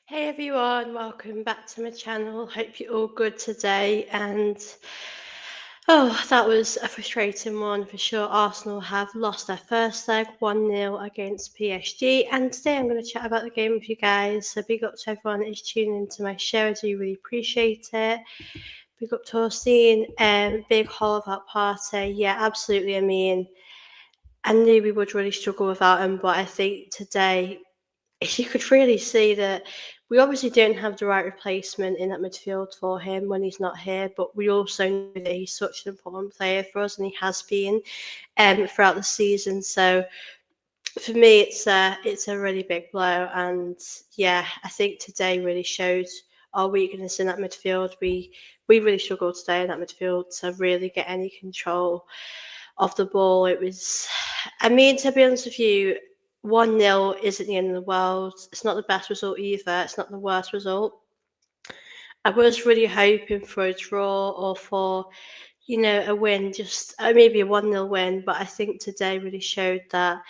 Hey everyone, welcome back to my channel. Hope you're all good today. And that was a frustrating one for sure. Arsenal have lost their first leg 1-0 against PSG. And today I'm going to chat about the game with you guys. So big up to everyone that is tuning into my show. I do really appreciate it. Big up to Austin. Big haul of that party. Yeah, absolutely. I knew we would really struggle without him, but I think today you could really see that we obviously don't have the right replacement in that midfield for him when he's not here, but we also know that he's such an important player for us, and he has been throughout the season. So for me, it's a really big blow, and yeah, I think today really showed our weakness in that midfield. We really struggled today in that midfield to really get any control of the ball. It was, I mean, to be honest with you, 1-0 isn't the end of the world. It's not the best result either. It's not the worst result. I was really hoping for a draw or for, a win, just maybe a 1-0 win. But I think today really showed that,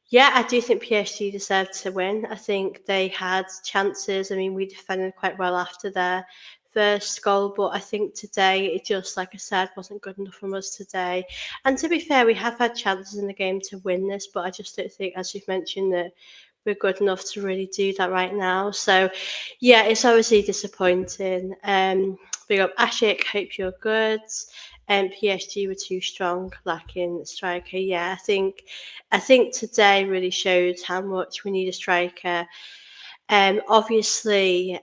yeah, I do think PSG deserved to win. I think they had chances. I mean, we defended quite well after their first goal, but I think today it just, like I said, wasn't good enough from us today. And to be fair, we have had chances in the game to win this, but I just don't think, as you've mentioned, that we're good enough to really do that right now. So, yeah, it's obviously disappointing. Big up Ashik, hope you're good. And PSG were too strong, lacking striker. Yeah, I think today really showed how much we need a striker. Obviously,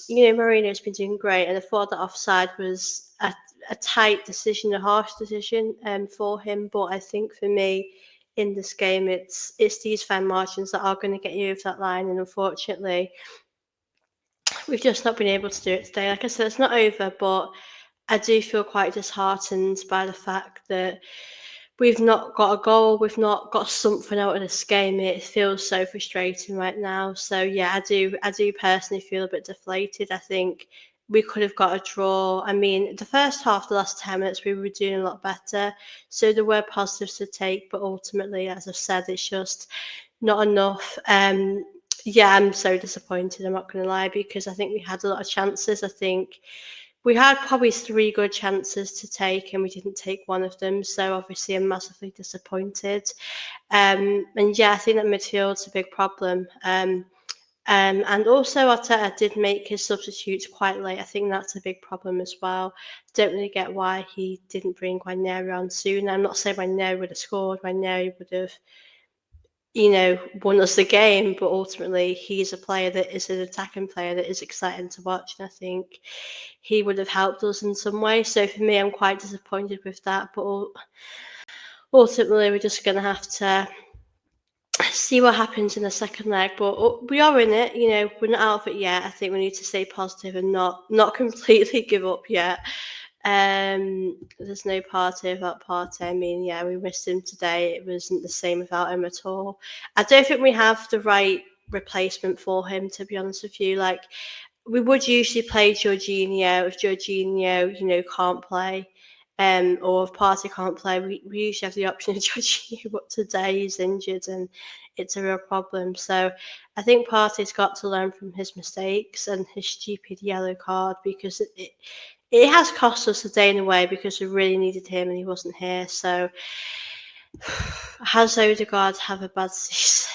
Marino's been doing great, and I thought that offside was a tight decision, a harsh decision for him. But I think for me, in this game, it's these fine margins that are going to get you over that line, and unfortunately, we've just not been able to do it today. Like I said, it's not over, but I do feel quite disheartened by the fact that we've not got a goal, we've not got something out of this game. It feels so frustrating right now. So yeah, I do personally feel a bit deflated. I think we could have got a draw. I mean, the first half, the last 10 minutes, we were doing a lot better. So there were positives to take, but ultimately, as I've said, it's just not enough. Yeah, I'm so disappointed. I'm not going to lie, because I think we had a lot of chances. I think we had probably three good chances to take, and we didn't take one of them. So obviously, I'm massively disappointed. And yeah, I think that midfield's a big problem. And also, Arteta did make his substitutes quite late. I think that's a big problem as well. Don't really get why he didn't bring Guarneri on soon. I'm not saying Guarneri would have scored. Guarneri would have, won us the game. But ultimately, he's a player that is an attacking player that is exciting to watch. And I think he would have helped us in some way. So for me, I'm quite disappointed with that. But ultimately, we're just going to have to see what happens in the second leg. But we are in it. We're not out of it yet. I think we need to stay positive and not completely give up yet. There's no party without party. I mean, yeah, we missed him today. It wasn't the same without him at all. I don't think we have the right replacement for him, to be honest with you. Like, we would usually play Jorginho if Jorginho, can't play. Or if Partey can't play, we usually have the option of Jorginho, but today he's injured and it's a real problem. So I think Partey's got to learn from his mistakes and his stupid yellow card, because it has cost us a day in a way, because we really needed him and he wasn't here. So has Odegaard have a bad season?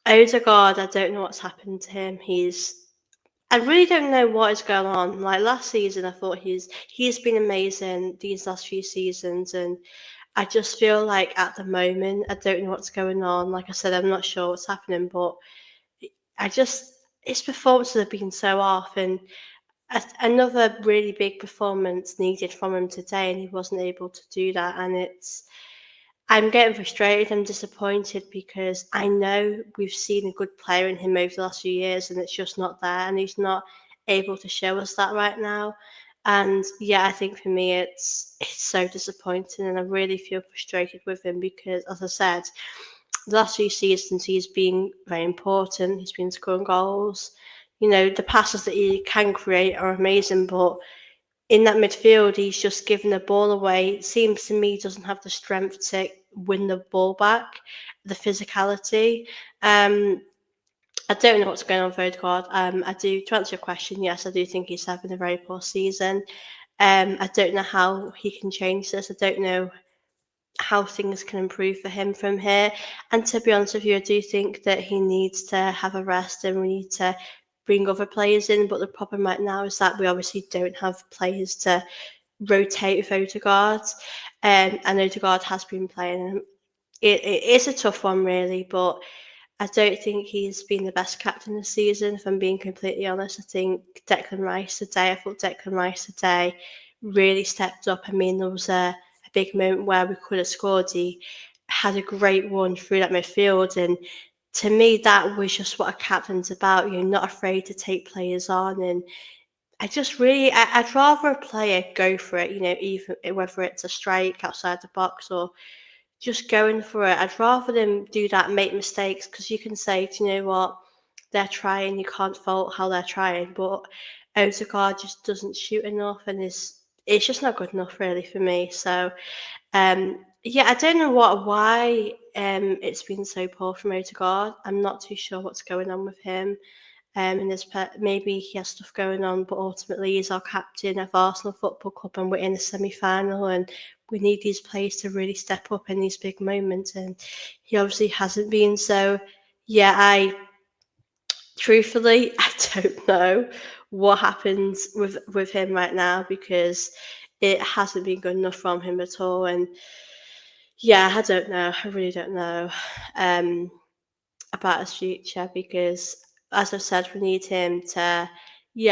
Odegaard, I don't know what's happened to him. I really don't know what is going on. Like last season, I thought he's been amazing these last few seasons, and I just feel like at the moment I don't know what's going on. Like I said, I'm not sure what's happening, but I just his performances have been so off, and another really big performance needed from him today, and he wasn't able to do that. And I'm getting frustrated. I'm disappointed, because I know we've seen a good player in him over the last few years, and it's just not there, and he's not able to show us that right now. And yeah, I think for me, it's so disappointing, and I really feel frustrated with him, because, as I said, the last few seasons he's been very important. He's been scoring goals. The passes that he can create are amazing, but in that midfield, he's just giving the ball away. It seems to me he doesn't have the strength to win the ball back, the physicality. Um, I don't know what's going on with Odegaard. I do, to answer your question, yes, I do think he's having a very poor season. I don't know how he can change this. I don't know how things can improve for him from here. And to be honest with you, I do think that he needs to have a rest and we need to bring other players in. But the problem right now is that we obviously don't have players to rotate with Odegaard. And Odegaard has been playing. It is a tough one, really, but I don't think he's been the best captain this season, if I'm being completely honest. I think I thought Declan Rice today really stepped up. I mean, there was a big moment where we could have scored. He had a great run through that midfield, and to me, that was just what a captain's about. You're not afraid to take players on, and I'd rather a player go for it, even whether it's a strike outside the box or just going for it. I'd rather them do that, make mistakes, because you can say, do you know what, they're trying, you can't fault how they're trying, but Odegaard just doesn't shoot enough and it's just not good enough really for me. So yeah, I don't know why it's been so poor from Odegaard. I'm not too sure what's going on with him. And maybe he has stuff going on, but ultimately he's our captain of Arsenal Football Club, and we're in a semi-final, and we need these players to really step up in these big moments, and he obviously hasn't been. So, yeah, truthfully, I don't know what happens with him right now because it hasn't been good enough from him at all, and yeah, I don't know. I really don't know. Um, about his future because, as I've said, we need him to,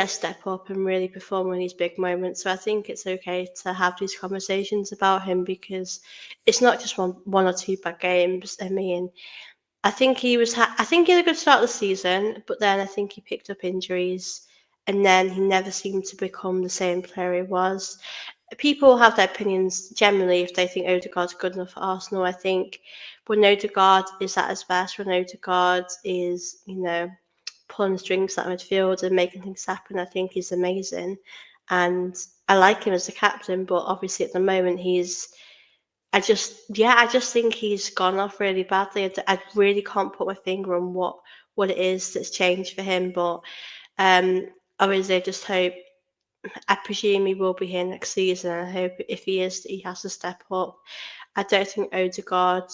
step up and really perform in these big moments. So I think it's okay to have these conversations about him because it's not just one or two bad games. I mean, I think he had a good start of the season, but then I think he picked up injuries, and then he never seemed to become the same player he was. People have their opinions generally if they think Odegaard's good enough for Arsenal. I think when Odegaard is at his best, when Odegaard is, pulling strings at midfield and making things happen, I think he's amazing. And I like him as a captain, but obviously at the moment I just think he's gone off really badly. I really can't put my finger on what it is that's changed for him, but um, obviously I just hope. I presume he will be here next season. I hope if he is, that he has to step up. I don't think Odegaard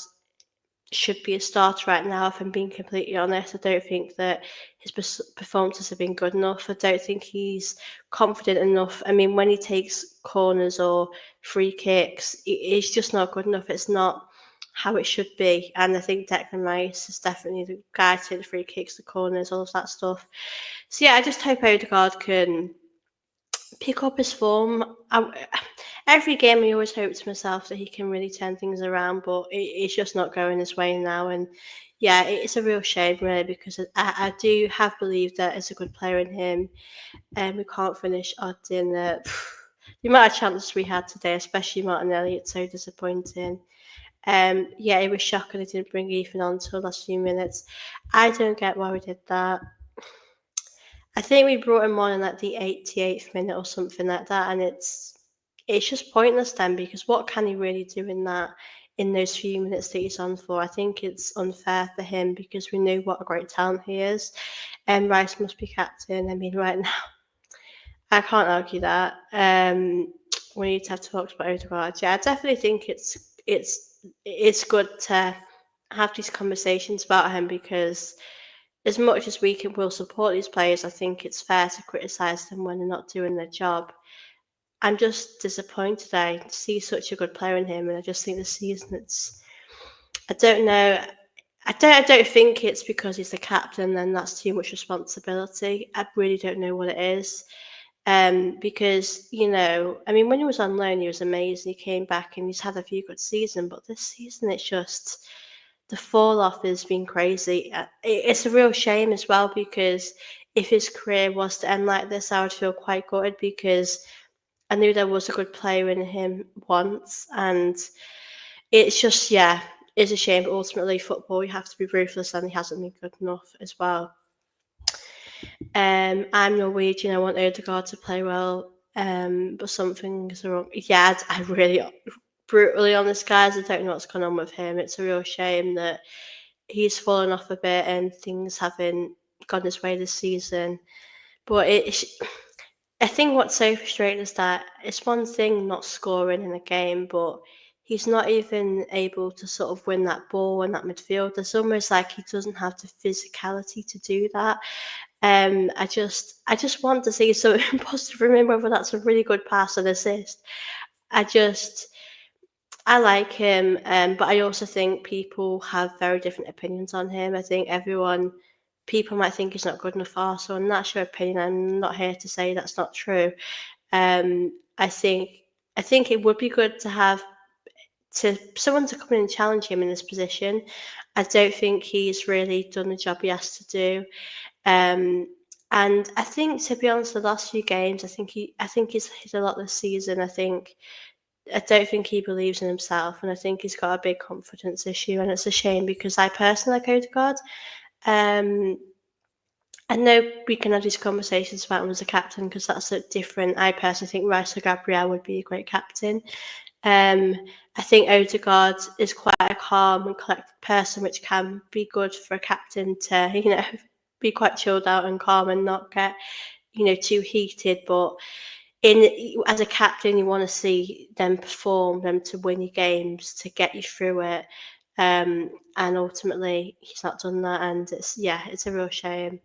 should be a starter right now, if I'm being completely honest. I don't think that his performances have been good enough. I don't think he's confident enough. I mean, when he takes corners or free kicks, it's just not good enough. It's not how it should be. And I think Declan Rice is definitely the guy to take the free kicks, the corners, all of that stuff. So yeah, I just hope Odegaard can pick up his form. Every game, I always hope to myself that he can really turn things around, but it's just not going his way now. And yeah, it's a real shame, really, because I do have believed that there's a good player in him, and we can't finish odds in the amount of chances we had today, especially Martinelli. It's so disappointing. Yeah, it was shocking they didn't bring Ethan on until the last few minutes. I don't get why we did that. I think we brought him on in like the 88th minute or something like that, and it's just pointless then because what can he really do in those few minutes that he's on for? I think it's unfair for him because we know what a great talent he is, and Rice must be captain. I mean, right now I can't argue that. We need to have talks about Odegaard. Yeah, I definitely think it's good to have these conversations about him because as much as will support these players, I think it's fair to criticise them when they're not doing their job. I'm just disappointed I see such a good player in him, and I just think this season I don't know. I don't think it's because he's the captain and that's too much responsibility. I really don't know what it is. Because I mean, when he was on loan, he was amazing. He came back and he's had a few good seasons, but this season it's just the fall off has been crazy. It's a real shame as well because if his career was to end like this, I would feel quite gutted because I knew there was a good player in him once, and it's just it's a shame. But ultimately, football you have to be ruthless, and he hasn't been good enough as well. I'm Norwegian. I want Odegaard to play well, but something's wrong. Yeah, I really brutally honest, guys. I don't know what's going on with him. It's a real shame that he's fallen off a bit and things haven't gone his way this season. But I think what's so frustrating is that it's one thing not scoring in a game, but he's not even able to sort of win that ball in that midfield. It's almost like he doesn't have the physicality to do that. I just want to see something positive from him, whether that's a really good pass and assist. I just I like him, but I also think people have very different opinions on him. I think people might think he's not good enough for Arsenal, and that's your opinion. I'm not here to say that's not true. Um, I think I think it would be good to have someone to come in and challenge him in this position. I don't think he's really done the job he has to do. Um, and I think, to be honest, the last few games, I think he's hit a lot this season. I don't think he believes in himself, and I think he's got a big confidence issue, and it's a shame because I personally like Odegaard. Um, I know we can have these conversations about him as a captain because that's a different. I personally think Rice or Gabriel would be a great captain. Um, I think Odegaard is quite a calm and collected person, which can be good for a captain to, be quite chilled out and calm and not get, too heated. But as a captain, you want to see them perform, them to win your games, to get you through it. And ultimately, he's not done that, and it's a real shame.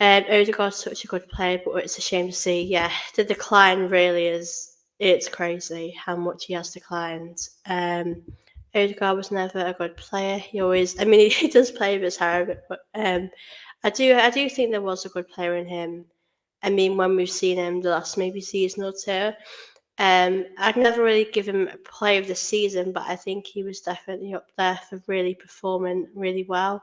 Odegaard's such a good player, but it's a shame to see. Yeah, the decline really is. It's crazy how much he has declined. Odegaard was never a good player. He always, I mean, he does play with his hair, but I do think there was a good player in him. I mean, when we've seen him the last maybe season or two, I'd never really give him a play of the season, but I think he was definitely up there for really performing really well.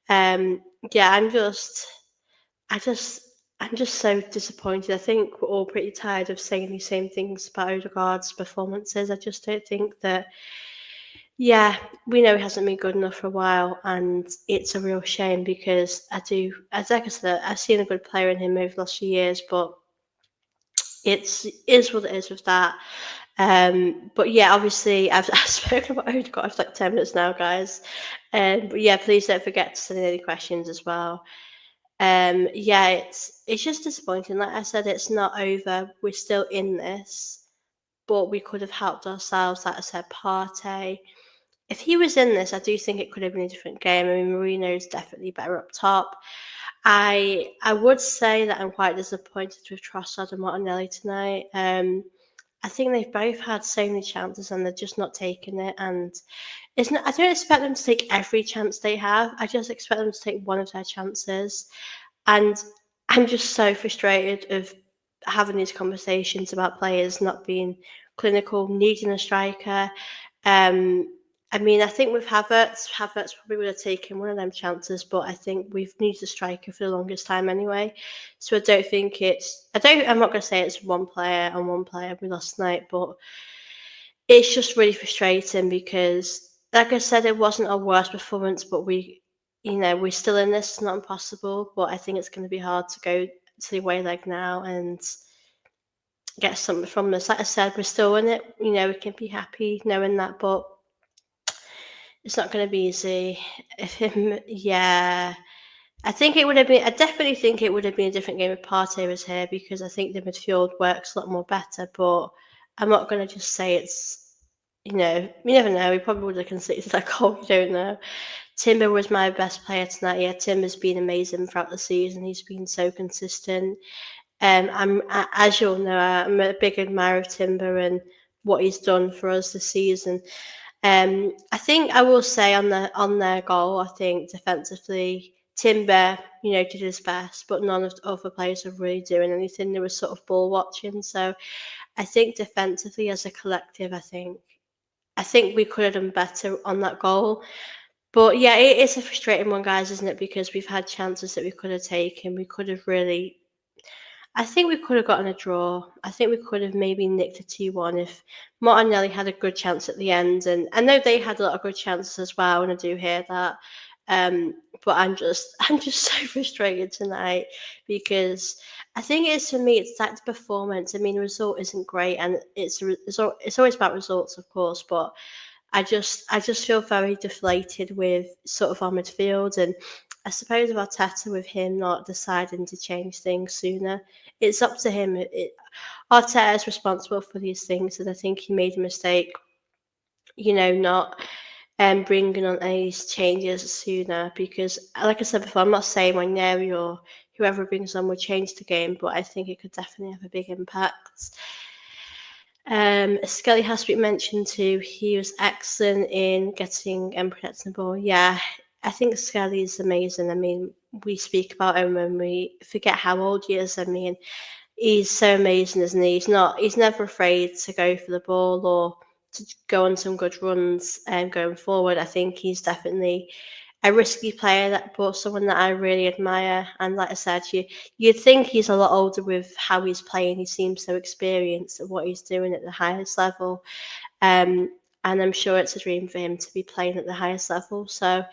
Um, yeah, I just, I'm just so disappointed. I think we're all pretty tired of saying the same things about Odegaard's performances. I just don't think that. Yeah, we know he hasn't been good enough for a while, and it's a real shame because as like I said, I've seen a good player in him over the last few years, but is what it is with that. But yeah, obviously I've spoken about Odegaard for like 10 minutes now, guys. But yeah, please don't forget to send in any questions as well. Yeah, it's just disappointing. Like I said, it's not over. We're still in this, but we could have helped ourselves. Like I said, Partey. If he was in this, I do think it could have been a different game. I mean, Marino is definitely better up top. I would say that I'm quite disappointed with Trossard and Martinelli tonight. I think they've both had so many chances and they're just not taking it. And it's not. I don't expect them to take every chance they have. I just expect them to take one of their chances. And I'm just so frustrated of having these conversations about players not being clinical, needing a striker. Um, I mean, I think with Havertz probably would have taken one of them chances, but I think we've needed a striker for the longest time anyway. So I don't think I'm not going to say it's one player and one player we lost tonight, but it's just really frustrating because, like I said, it wasn't our worst performance, but we're still in this. It's not impossible, but I think it's going to be hard to go to the away leg now and get something from this. Like I said, we're still in it. We can be happy knowing that, but it's not going to be easy. Yeah. I think it would have been. I definitely think it would have been a different game if Partey was here because I think the midfield works a lot more better. But I'm not going to just say it's. You never know. We probably would have conceded that goal. You don't know. Timber was my best player tonight. Yeah, Timber's been amazing throughout the season. He's been so consistent. As you'll know, I'm a big admirer of Timber and what he's done for us this season. I think I will say on their goal, I think defensively, Timber, did his best, but none of the other players were really doing anything. They were sort of ball watching. So I think defensively as a collective, I think we could have done better on that goal. But yeah, it is a frustrating one, guys, isn't it? Because we've had chances that we could have taken. We could have really I think we could have gotten a draw. I think we could have maybe nicked a 2-1 if Martinelli had a good chance at the end. And I know they had a lot of good chances as well, and I do hear that. But I'm just so frustrated tonight because I think it's for me, it's that performance. I mean, the result isn't great, and it's always about results, of course. But I just feel very deflated with sort of our midfield, and I suppose of Arteta with him not deciding to change things sooner. It's up to him. Arteta is responsible for these things, and I think he made a mistake, not bringing on any changes sooner because, like I said before, I'm not saying Ranieri or whoever brings on will change the game, but I think it could definitely have a big impact. Skelly has to be mentioned too. He was excellent in getting and protecting the ball. Yeah, I think Skelly is amazing. I mean, we speak about him when we forget how old he is. I mean, he's so amazing, isn't he? He's never afraid to go for the ball or to go on some good runs going forward. I think he's definitely a risky player but someone that I really admire. And like I said, you'd think he's a lot older with how he's playing. He seems so experienced at what he's doing at the highest level. Um, and I'm sure it's a dream for him to be playing at the highest level. So,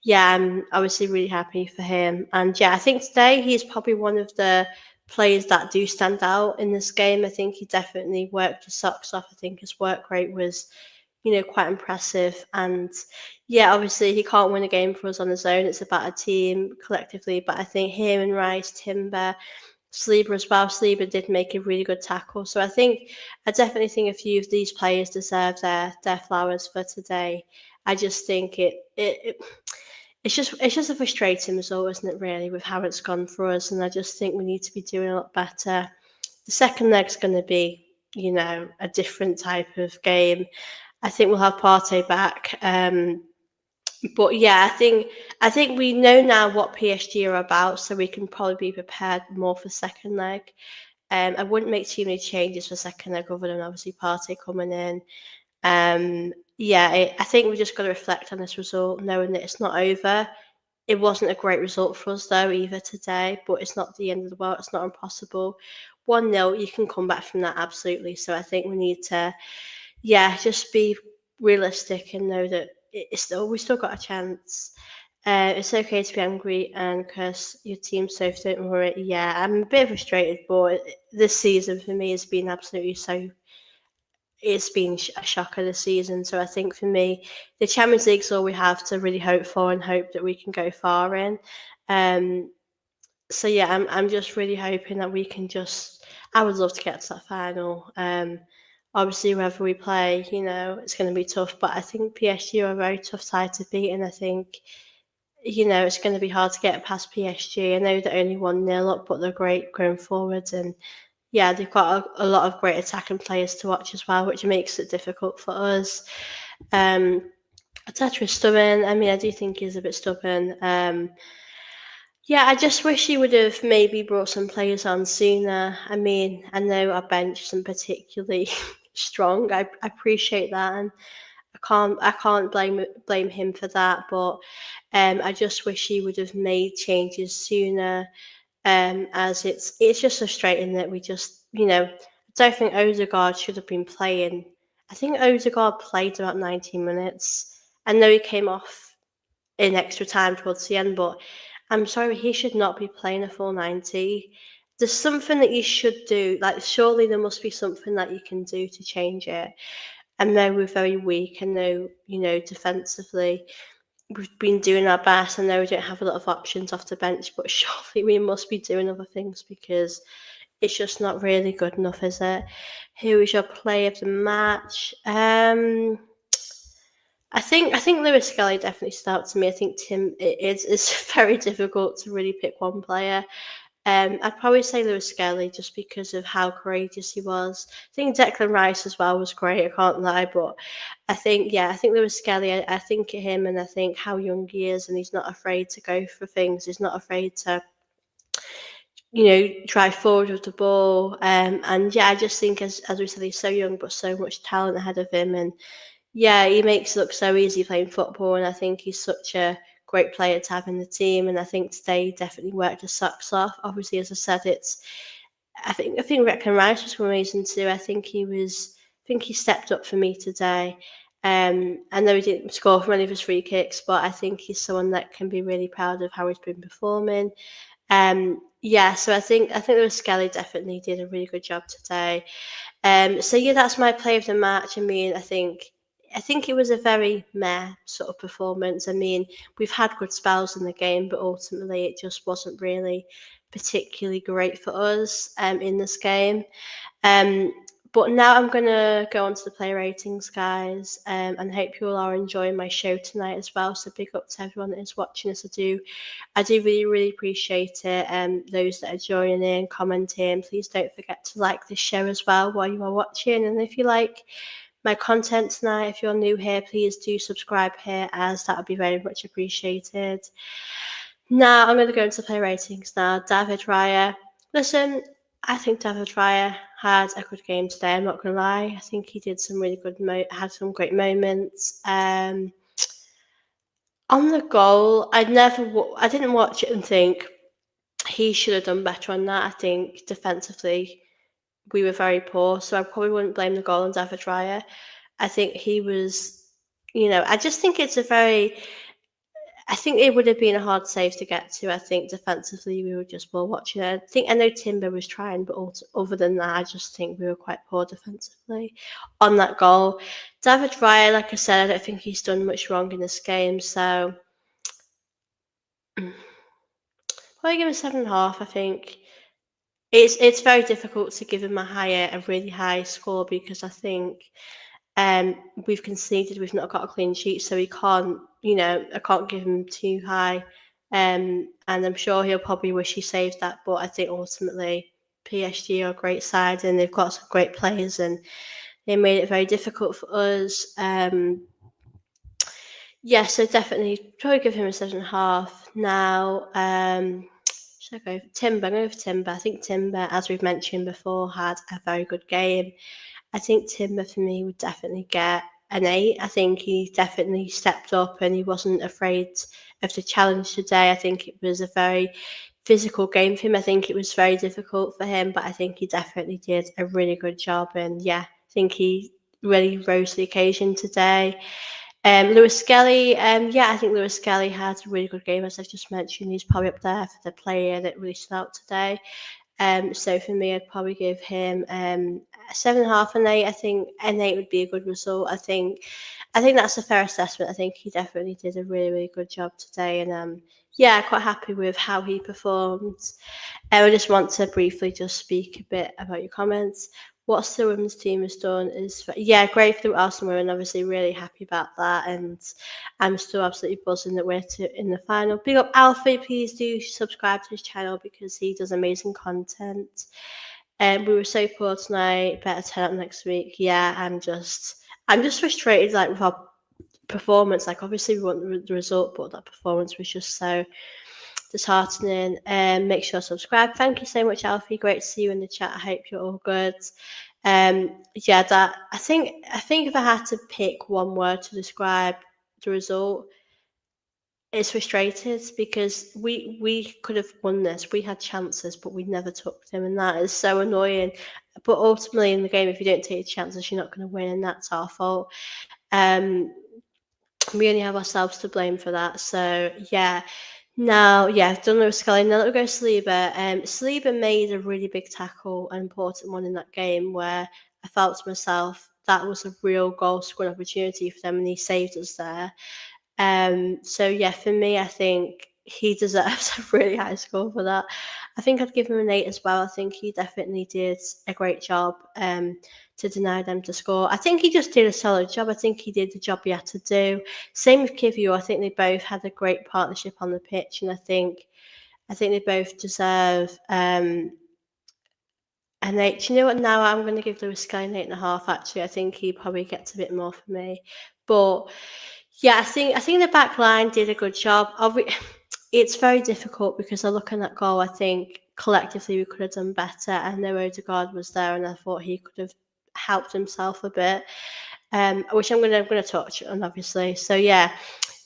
yeah, I'm obviously really happy for him. And yeah, I think today he's probably one of the players that do stand out in this game. I think he definitely worked his socks off. I think his work rate was, quite impressive. And yeah, obviously he can't win a game for us on his own. It's about a team collectively. But I think him and Rice, Timber, Sleeper as well. Sleeper did make a really good tackle. So I definitely think a few of these players deserve their flowers for today. I just think it's just a frustrating result, isn't it, really, with how it's gone for us. And I just think we need to be doing a lot better. The second leg's going to be, a different type of game. I think we'll have Partey back. But yeah, I think we know now what PSG are about, so we can probably be prepared more for second leg. I wouldn't make too many changes for second leg other than obviously Partey coming in. Yeah, I think we just got to reflect on this result, knowing that it's not over. It wasn't a great result for us though either today, but it's not the end of the world. It's not impossible. 1-0, you can come back from that absolutely. So I think we need to, yeah, just be realistic and know that we still got a chance. It's okay to be angry and curse your team, so don't worry. Yeah, I'm a bit frustrated, but this season for me has been absolutely so. It's been a shocker this season. So I think for me, the Champions League's all we have to really hope for and hope that we can go far in. Um, so yeah, I'm just really hoping that we can just. I would love to get to that final. Obviously, whoever we play, it's going to be tough. But I think PSG are a very tough side to beat, and I think it's going to be hard to get past PSG. I know they're only 1-0 up, but they're great going forwards, and yeah, they've got a lot of great attacking players to watch as well, which makes it difficult for us. Um, Arteta is stubborn. I mean, I do think he's a bit stubborn. Yeah, I just wish he would have maybe brought some players on sooner. I mean, I know our bench isn't particularly strong. I appreciate that, and I can't blame him for that. But I just wish he would have made changes sooner. As it's just frustrating that we just I don't think Odegaard should have been playing. I think Odegaard played about 90 minutes. I know he came off in extra time towards the end, but I'm sorry, he should not be playing a full 90. There's something that you should do. Like, surely there must be something that you can do to change it. I know we're very weak. I know, defensively, we've been doing our best. I know we don't have a lot of options off the bench, but surely we must be doing other things because it's just not really good enough, is it? Who is your player of the match? I think Lewis Skelly definitely stood out to me. I think Tim it's very difficult to really pick one player. I'd probably say Lewis Skelly just because of how courageous he was. I think Declan Rice as well was great. I can't lie, but I think Lewis Skelly. I think of him and I think how young he is, and he's not afraid to go for things. He's not afraid to drive forward with the ball. And yeah, I just think as we said, he's so young but so much talent ahead of him, and yeah, he makes it look so easy playing football, and I think he's such a great player to have in the team. And I think today he definitely worked his socks off. Obviously, as I said, I think Declan Rice was amazing too. I think he stepped up for me today. I know he didn't score from any of his free kicks, but I think he's someone that can be really proud of how he's been performing. Yeah, so I think Lewis Skelly definitely did a really good job today. So yeah, that's my play of the match. I mean, I think I think it was a very meh sort of performance. I mean, we've had good spells in the game, but ultimately it just wasn't really particularly great for us in this game. Um, but now I'm gonna go on to the player ratings, guys, and hope you all are enjoying my show tonight as well. So big up to everyone that is watching us. I do really, really appreciate it. Those that are joining in, commenting, please don't forget to like this show as well while you are watching. And if you like my content tonight, if you're new here, please do subscribe here, as that would be very much appreciated. Now I'm going to go into play ratings now. David Raya. Listen, I think David Raya had a good game today. I'm not going to lie. I think he did some really good, had some great moments. On the goal, I didn't watch it and think he should have done better on that. I think defensively we were very poor, so I probably wouldn't blame the goal on David Raya. I think he was, I just think it's a very I think it would have been a hard save to get to. I think defensively we were just poor watching it. I know Timber was trying, but other than that, I just think we were quite poor defensively on that goal. David Raya, like I said, I don't think he's done much wrong in this game, so probably give him 7.5. I think it's very difficult to give him a really high score, because I think we've conceded, we've not got a clean sheet, so he can't, I can't give him too high. And I'm sure he'll probably wish he saved that, but I think ultimately PSG are a great side and they've got some great players and they made it very difficult for us. Yeah, so definitely probably give him a 7.5. Now, should I go for Timber? I'm going for Timber. I think Timber, as we've mentioned before, had a very good game. I think Timber for me would definitely get an 8. I think he definitely stepped up and he wasn't afraid of the challenge today. I think it was a very physical game for him. I think it was very difficult for him, but I think he definitely did a really good job. And yeah, I think he really rose to the occasion today. Lewis Skelly, I think Lewis Skelly had a really good game, as I've just mentioned. He's probably up there for the player that really stood out today. So for me, I'd probably give him a 7.5 and 8. I think an 8 would be a good result. I think that's a fair assessment. I think he definitely did a really, really good job today, and quite happy with how he performed. I just want to briefly just speak a bit about your comments. What the women's team has done is, great for the Arsenal women. Obviously, really happy about that, and I'm still absolutely buzzing that we're in the final. Big up Alfie, please do subscribe to his channel because he does amazing content. We were so poor tonight. Better turn up next week. Yeah, I'm just frustrated, like, with our performance. Like, obviously we want the result, but that performance was just so disheartening. Make sure to subscribe. Thank you so much, Alfie. Great to see you in the chat. I hope you're all good. That I think if I had to pick one word to describe the result, it's frustrated, because we could have won this. We had chances, but we never took them, and that is so annoying. But ultimately, in the game, if you don't take chances, you're not going to win, and that's our fault. We only have ourselves to blame for that. So yeah. Now, I've done Lewis Scully. Now let's go Saliba. Saliba made a really big tackle, an important one in that game, where I felt to myself that was a real goal scoring opportunity for them, and he saved us there. For me, I think he deserves a really high score for that. I think I'd give him an 8 as well. I think he definitely did a great job to deny them to score. I think he just did a solid job. I think he did the job he had to do. Same with Kivio. I think they both had a great partnership on the pitch, and I think they both deserve an 8. Do you know what? Now I'm going to give Lewis Sky an 8.5. Actually, I think he probably gets a bit more for me, but. Yeah, I think the back line did a good job. It's very difficult because I look at that goal. I think collectively we could have done better. I know Odegaard was there, and I thought he could have helped himself a bit, which I'm gonna touch on, obviously. So yeah,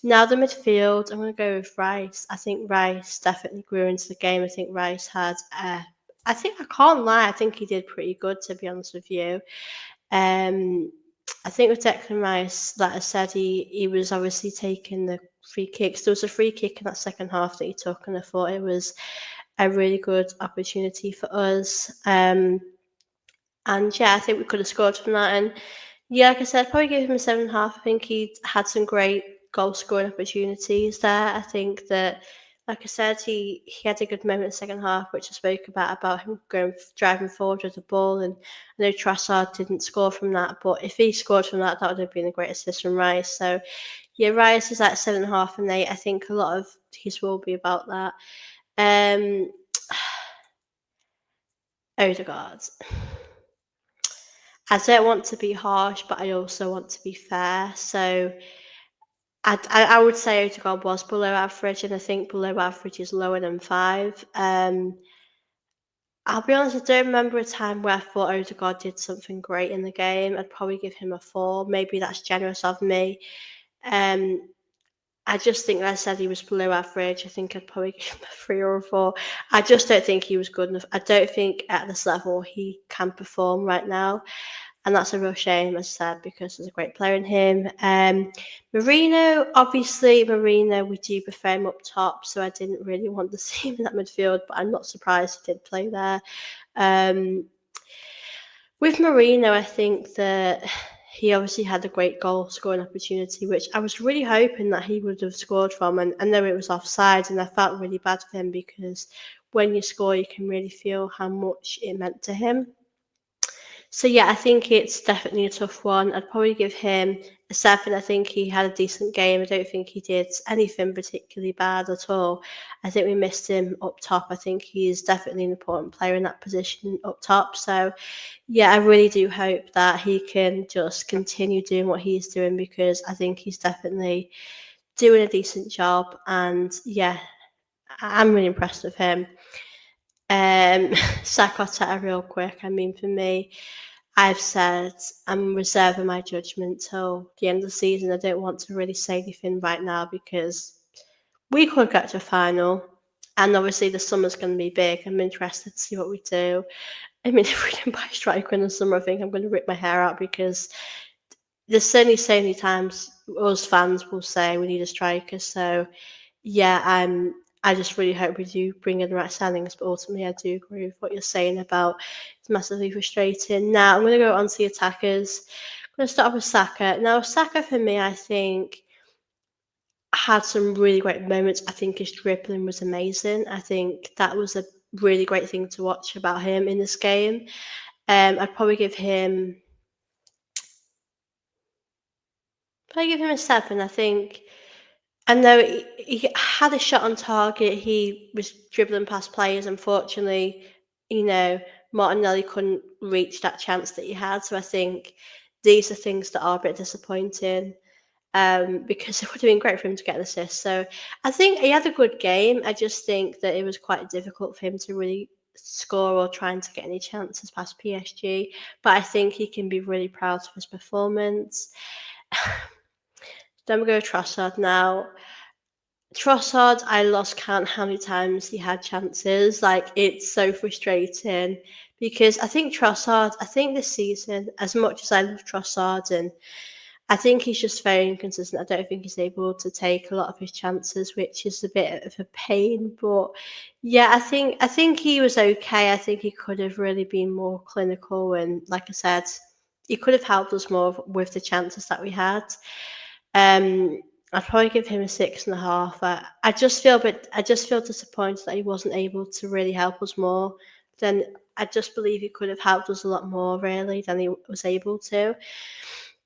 now the midfield, I'm gonna go with Rice. I think Rice definitely grew into the game. I think Rice had. I can't lie. I think he did pretty good, to be honest with you. I think with Declan Rice, like I said, he was obviously taking the free kicks. There was a free kick in that second half that he took, and I thought it was a really good opportunity for us. I think we could have scored from that. And Yeah, like I said, I'd probably give him a 7.5. I think he had some great goal scoring opportunities there. I think that, like I said, he had a good moment in the second half, which I spoke about him going driving forward with the ball. And I know Trossard didn't score from that, but if he scored from that, that would have been a great assist from Rice. So yeah, Rice is at 7.5 and 8. I think a lot of his will be about that. Um, Odegaard. I don't want to be harsh, but I also want to be fair. So I would say Odegaard was below average, and I think below average is lower than 5. I'll be honest, I don't remember a time where I thought Odegaard did something great in the game. I'd probably give him a 4. Maybe that's generous of me. Um, I just think, like I said, he was below average. I think I'd probably give him a 3 or a 4. I just don't think he was good enough. I don't think at this level he can perform right now. And that's a real shame, as I said, because there's a great player in him. Marino, we do prefer him up top, so I didn't really want to see him in that midfield, but I'm not surprised he did play there. Um, with Marino, I think that he obviously had a great goal scoring opportunity, which I was really hoping that he would have scored from. And I know it was offside, and I felt really bad for him because when you score, you can really feel how much it meant to him. So yeah, I think it's definitely a tough one. I'd probably give him a 7. I think he had a decent game. I don't think he did anything particularly bad at all. I think we missed him up top. I think he's definitely an important player in that position up top. So yeah, I really do hope that he can just continue doing what he's doing because I think he's definitely doing a decent job. And yeah, I'm really impressed with him. Sakota real quick. I mean, for me, I've said I'm reserving my judgment till the end of the season. I don't want to really say anything right now because we could get to a final. And obviously the summer's going to be big. I'm interested to see what we do. I mean, if we can buy a striker in the summer, I think I'm going to rip my hair out because there's certainly so many times us fans will say we need a striker. So yeah, I just really hope we do bring in the right signings, but ultimately I do agree with what you're saying about it's massively frustrating. Now I'm going to go on to the attackers. I'm going to start off with Saka. Now Saka for me, I think had some really great moments. I think his dribbling was amazing. I think that was a really great thing to watch about him in this game. I'd probably give him a 7. I think I know he had a shot on target. He was dribbling past players. Unfortunately, you know, Martinelli couldn't reach that chance that he had. So I think these are things that are a bit disappointing because it would have been great for him to get an assist. So I think he had a good game. I just think that it was quite difficult for him to really score or trying to get any chances past PSG. But I think he can be really proud of his performance. Then we go to Trossard now. Trossard, I lost count how many times he had chances. Like, it's so frustrating because I think this season, as much as I love Trossard, and I think he's just very inconsistent. I don't think he's able to take a lot of his chances, which is a bit of a pain. But yeah, I think he was okay. I think he could have really been more clinical, and like I said, he could have helped us more with the chances that we had. Um, I'd probably give him a 6.5. I just feel disappointed that he wasn't able to really help us more. Then I just believe he could have helped us a lot more really than he was able to.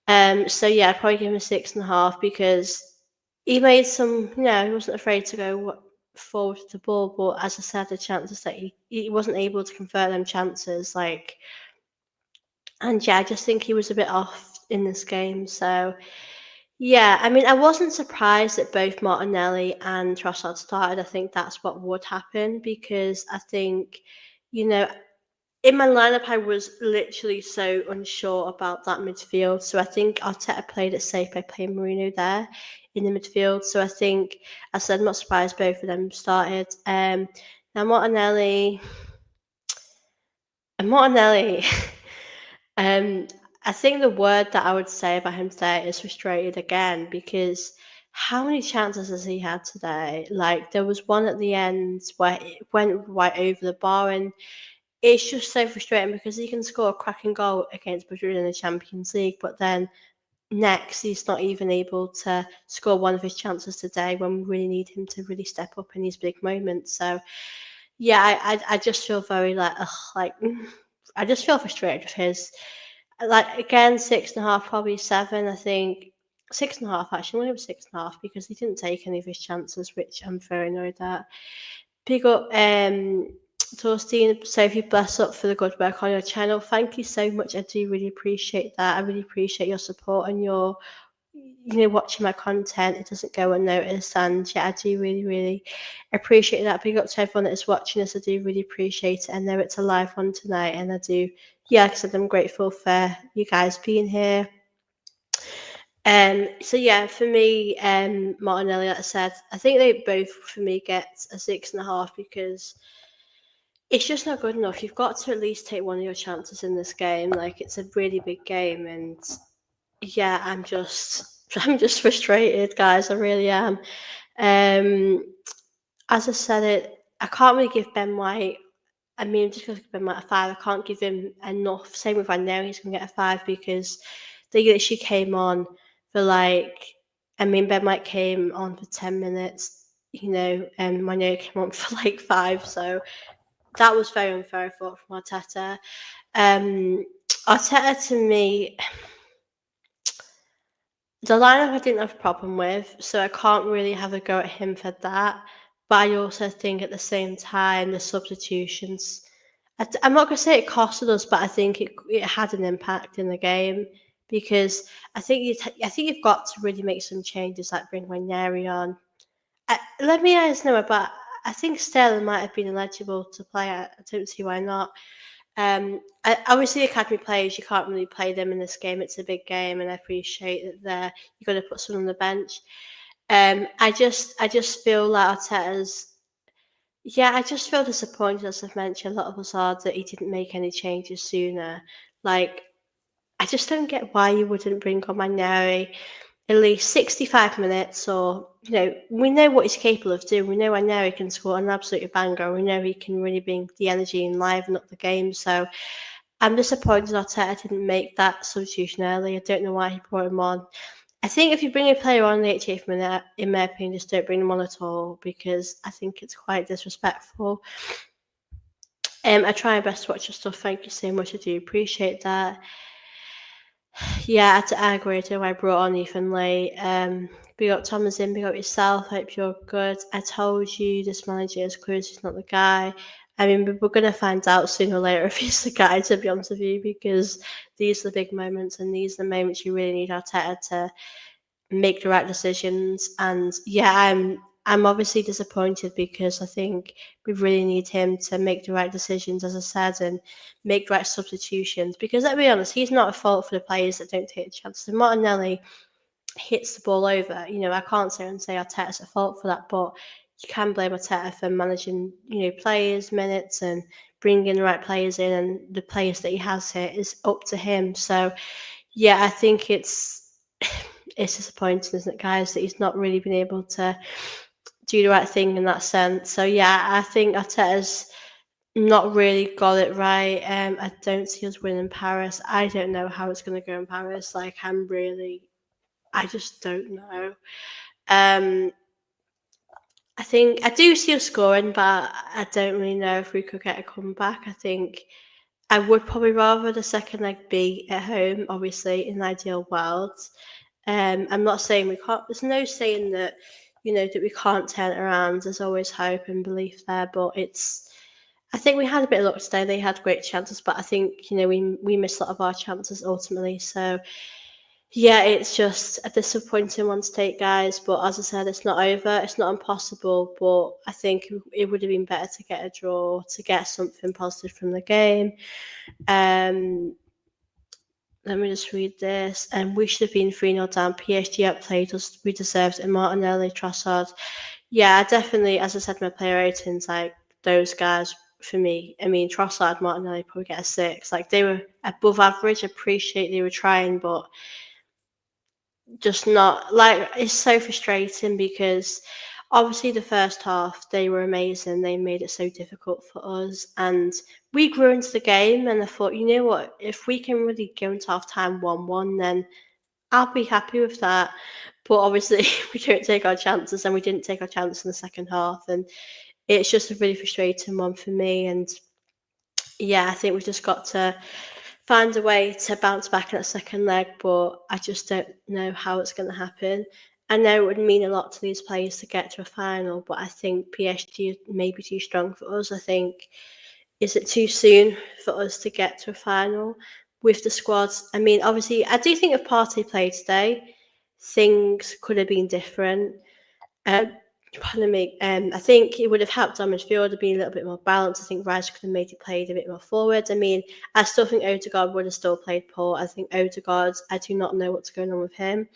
So yeah, I'd probably give him a 6.5 because he made some. He wasn't afraid to go forward with the ball, but as I said, the chances that he wasn't able to convert them chances, like, and yeah, I just think he was a bit off in this game. So yeah, I mean, I wasn't surprised that both Martinelli and Trossard started. I think that's what would happen because I think, you know, in my lineup, I was literally so unsure about that midfield. So I think Arteta played it safe by playing Marino there in the midfield. So I think, as I said, I'm not surprised both of them started. Now Martinelli, um, I think the word that I would say about him today is frustrated again because how many chances has he had today? Like there was one at the end where it went right over the bar, and it's just so frustrating because he can score a cracking goal against Madrid in the Champions League, but then next he's not even able to score one of his chances today when we really need him to really step up in these big moments. So yeah, I just feel very like ugh, like I just feel frustrated with his like again 6.5, probably 7. I think 6.5 actually. Only was 6.5 because he didn't take any of his chances, which I'm very annoyed at. Pick up Torstein, Sophie, bless up for the good work on your channel. Thank you so much. I do really appreciate that. I really appreciate your support and your watching my content. It doesn't go unnoticed, and yeah, I do really, really appreciate that. Big up to everyone that is watching us. I do really appreciate it. I know it's a live one tonight, and I do, yeah, because I'm grateful for you guys being here. So yeah, for me, Martinelli, like I said, I think they both for me get a 6.5 because it's just not good enough. You've got to at least take one of your chances in this game. Like it's a really big game, and yeah, I'm just frustrated, guys. I really am. Um, as I said, I can't really give Ben White. I mean, I'm just going to give him like a 5. I can't give him enough. Same with I know he's going to get a 5 because they literally came on for like. I mean, Ben White came on for 10 minutes, and Manu came on for like 5. So that was very unfair, I thought, from Arteta. Arteta to me, the lineup I didn't have a problem with, so I can't really have a go at him for that. But I also think at the same time, the substitutions. I'm not going to say it costed us, but I think it had an impact in the game because I think you've got to really make some changes, like bring Ranieri on. Let me know, but I think Sterling might have been eligible to play. I don't see why not. Obviously, academy players, you can't really play them in this game. It's a big game, and I appreciate that you've got to put someone on the bench. I just feel like Arteta's. Yeah, I just feel disappointed, as I've mentioned. A lot of us are that he didn't make any changes sooner. Like, I just don't get why you wouldn't bring on Magnari at least 65 minutes, or we know what he's capable of doing. We know Magnari can score an absolute banger. We know he can really bring the energy and liven up the game. So I'm disappointed Arteta didn't make that substitution early. I don't know why he brought him on. I think if you bring a player on in the 88th minute, in my opinion, just don't bring them on at all because I think it's quite disrespectful. I try my best to watch your stuff. Thank you so much. I do appreciate that. Yeah, I agree too. I brought on Ethan late. Big up Thomas in, big up yourself. Hope you're good. I told you this manager is Cruz, he's not the guy. I mean, we're going to find out sooner or later if he's the guy, to be honest with you, because these are the big moments and these are the moments you really need Arteta to make the right decisions. And yeah, I'm obviously disappointed because I think we really need him to make the right decisions, as I said, and make the right substitutions. Because let's be honest, he's not at fault for the players that don't take the chances. If Martinelli hits the ball over, I can't say Arteta's at fault for that, but you can blame Arteta for managing, players, minutes, and bringing the right players in, and the players that he has here is up to him. So yeah, I think it's disappointing, isn't it, guys, that he's not really been able to do the right thing in that sense. So yeah, I think Arteta's not really got it right. I don't see us winning Paris. I don't know how it's going to go in Paris. Like, I just don't know. I think I do see us scoring, but I don't really know if we could get a comeback. I think I would probably rather the second leg be at home, obviously, in an ideal world. I'm not saying we can't. There's no saying that that we can't turn it around. There's always hope and belief there, but it's. I think we had a bit of luck today. They had great chances, but I think we missed a lot of our chances ultimately. So yeah, it's just a disappointing one to take, guys. But as I said, it's not over. It's not impossible, but I think it would have been better to get a draw, to get something positive from the game. Let me just read this. We should have been 3-0 down. PSG outplayed us. We deserved it. Martinelli, Trossard. Yeah, definitely. As I said, my player ratings, like those guys for me. I mean, Trossard, Martinelli probably get a 6. Like they were above average. I appreciate they were trying, but just not. Like it's so frustrating because obviously the first half they were amazing. They made it so difficult for us, and we grew into the game. And I thought, you know what, if we can really go into half time 1-1, then I'll be happy with that. But obviously, we don't take our chances, and we didn't take our chance in the second half. And it's just a really frustrating one for me. And yeah, I think we've just got to find a way to bounce back in that second leg, but I just don't know how it's going to happen. I know it would mean a lot to these players to get to a final, but I think PSG may be too strong for us. I think, is it too soon for us to get to a final with the squads? I mean, obviously, I do think if Partey played today, things could have been different. Um, Pardon me. I think it would have helped our midfield to be a little bit more balanced. I think Rice could have made it played a bit more forward. I mean, I still think Odegaard would have still played poor. I think Odegaard, I do not know what's going on with him.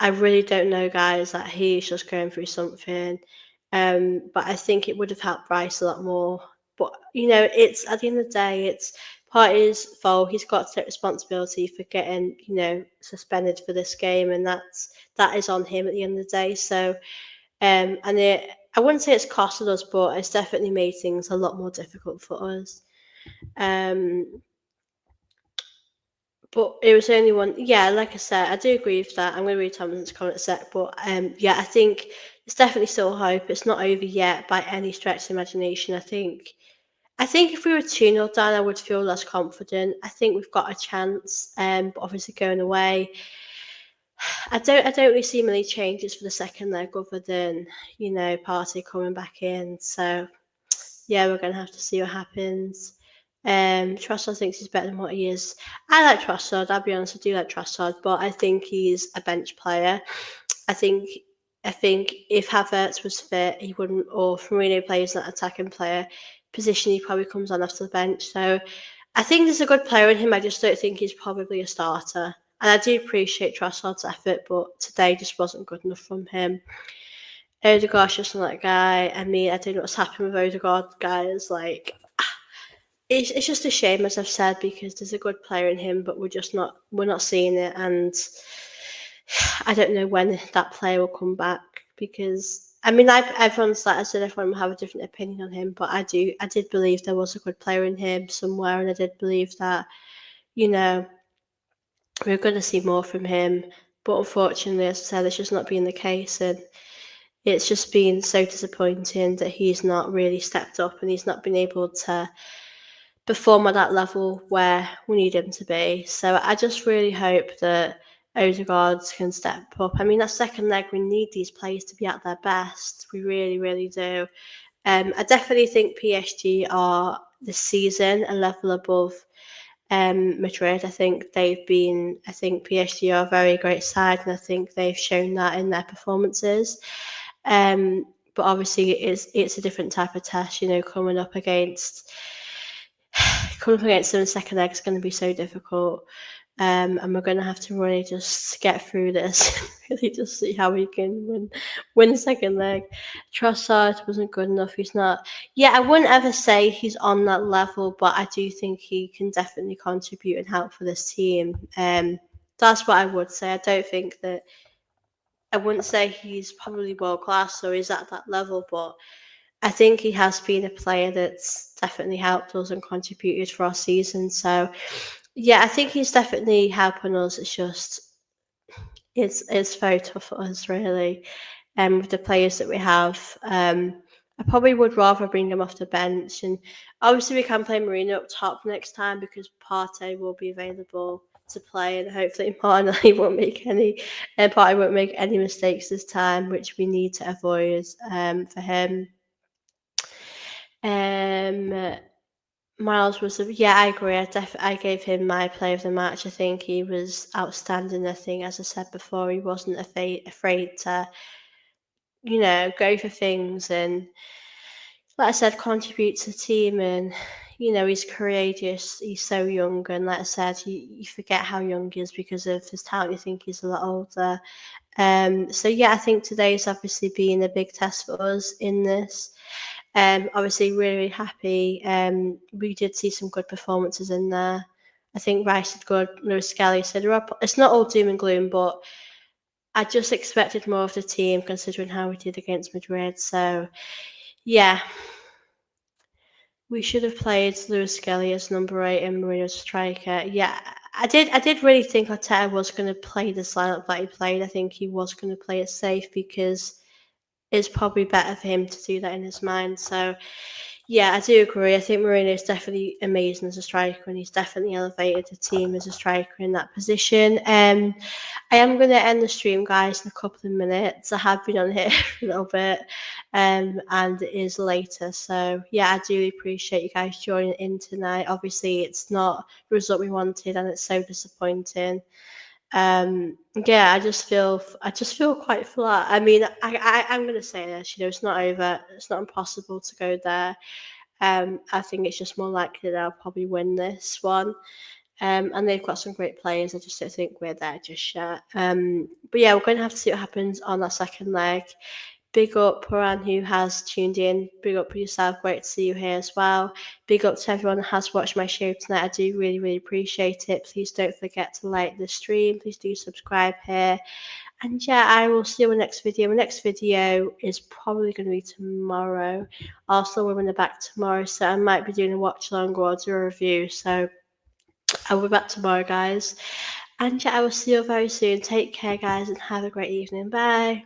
I really don't know, guys, that he's just going through something. But I think it would have helped Rice a lot more. But it's at the end of the day, it's Partey's fault. He's got to take responsibility for getting, suspended for this game, and that is on him at the end of the day. So I wouldn't say it's costed us, but it's definitely made things a lot more difficult for us. Um, but it was only one. Yeah, like I said, I do agree with that. I'm going to read Thompson's comment in a sec, but yeah, I think it's definitely still hope. It's not over yet by any stretch of the imagination. I think if we were 2-0 down, I would feel less confident. I think we've got a chance, but obviously going away, I don't really see many changes for the second leg other than Partey coming back in. So yeah, we're gonna have to see what happens. Trossard thinks he's better than what he is. I like Trossard. I'll be honest, I do like Trossard, but I think he's a bench player. I think I think if Havertz was fit, he wouldn't. Or Firmino plays that attacking player position, he probably comes on after the bench. So I think there's a good player in him. I just don't think he's probably a starter. And I do appreciate Trossard's effort, but today just wasn't good enough from him. Odegaard's just not that guy. I mean, I don't know what's happened with Odegaard, guys. Like, it's just a shame, as I've said, because there's a good player in him, but we're not seeing it, and I don't know when that player will come back. Because I mean, everyone's like I said, everyone will have a different opinion on him, but I did believe there was a good player in him somewhere, and I did believe that you know we're going to see more from him. But unfortunately, as I said, it's just not been the case, and it's just been so disappointing that he's not really stepped up and he's not been able to perform at that level where we need him to be. So I just really hope that Odegaard can step up. I mean, that second leg, we need these players to be at their best. We really, really do. I definitely think PSG are this season a level above Madrid. I think PSG are a very great side, and I think they've shown that in their performances. But obviously, it's a different type of test. Coming up against them in the second leg is going to be so difficult. And we're going to have to really just get through this, really just see how we can win the second leg. Trossard wasn't good enough. He's not. Yeah, I wouldn't ever say he's on that level, but I do think he can definitely contribute and help for this team. That's what I would say. I wouldn't say he's probably world class or he's at that level, but I think he has been a player that's definitely helped us and contributed for our season. So yeah, I think he's definitely helping us. It's just it's very tough for us, really, with the players that we have. I probably would rather bring him off the bench, and obviously we can play Marino up top next time because Partey will be available to play, and hopefully Partey won't make any mistakes this time, which we need to avoid for him. Um, Miles was yeah, I agree. I gave him my player of the match. I think he was outstanding. I think, as I said before, he wasn't afraid to go for things and, like I said, contribute to the team. And he's courageous. He's so young, and like I said, you forget how young he is because of his talent. You think he's a lot older. So yeah, I think today's obviously been a big test for us in this. Obviously, really, really happy. We did see some good performances in there. I think Rice did good. Lewis Skelly said it's not all doom and gloom, but I just expected more of the team considering how we did against Madrid. So yeah, we should have played Lewis Skelly as number 8 and Mourinho as striker. Yeah, I did really think Arteta was going to play the lineup that he played. I think he was going to play it safe because it's probably better for him to do that in his mind. So yeah, I do agree. I think Mourinho is definitely amazing as a striker, and he's definitely elevated the team as a striker in that position. I am going to end the stream, guys, in a couple of minutes. I have been on here for a little bit, and it is later. So yeah, I do appreciate you guys joining in tonight. Obviously, it's not the result we wanted, and it's so disappointing. Yeah, I just feel quite flat. I mean, I'm gonna say this, it's not over. It's not impossible to go there. I think it's just more likely that I'll probably win this one. And they've got some great players. I just don't think we're there just yet. But yeah, we're going to have to see what happens on that second leg. Big up Paran who has tuned in. Big up yourself. Great to see you here as well. Big up to everyone that has watched my show tonight. I do really, really appreciate it. Please don't forget to like the stream. Please do subscribe here. And yeah, I will see you in the next video. My next video is probably going to be tomorrow. Arsenal will win back tomorrow, so I might be doing a watch along or do a review. So I'll be back tomorrow, guys. And yeah, I will see you very soon. Take care, guys, and have a great evening. Bye.